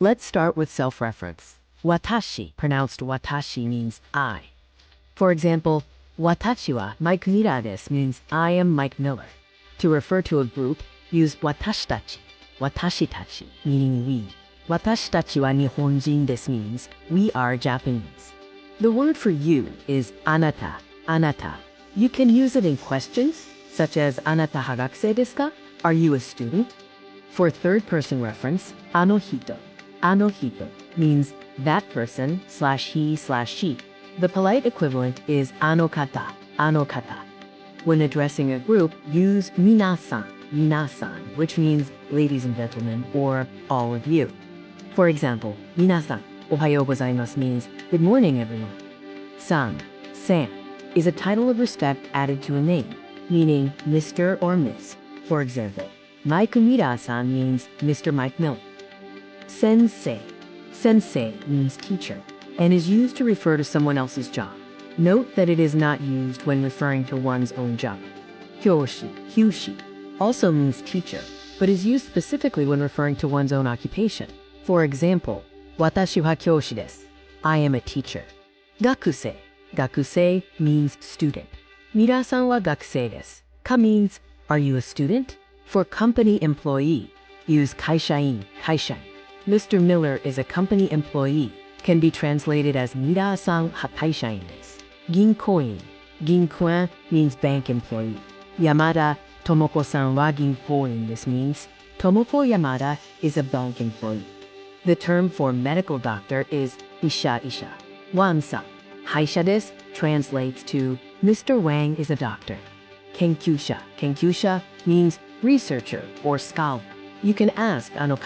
Let's start with self-reference. Watashi, pronounced watashi, means I. For example, watashi wa Mike Mira desu means I am Mike Miller. To refer to a group, use watashitachi, watashitachi, meaning we. Watashitachi wa Nihonjin desu means we are Japanese. The word for you is anata, anata. You can use it in questions, such as anata hagakusei desu ka? Are you a student? For third-person reference, ano hito means that person /he/she. The polite equivalent is ano kata. When addressing a group, use minasan, which means ladies and gentlemen, or all of you. For example, minasan, ohayo gozaimasu means good morning, everyone. San is a title of respect added to a name, meaning Mr. or Miss. For example, Mike Mira-san means Mr. Mike Miller. Sensei means teacher, and is used to refer to someone else's job. Note that it is not used when referring to one's own job. Kyushi also means teacher, but is used specifically when referring to one's own occupation. For example, watashi wa kyoushi desu. I am a teacher. Gakusei means student. Mira-san wa gakusei desu. Ka means, are you a student? For company employee, use kaishain. Mr. Miller is a company employee, can be translated as Mira-san ha kaishain desu. Ginkoin means bank employee. Yamada Tomoko-san wa ginkoin desu means Tomoko Yamada is a bank employee. The term for medical doctor is isha. Wan-san, haisha desu, translates to Mr. Wang is a doctor. Kenkyusha means researcher or scholar. You can ask ano kata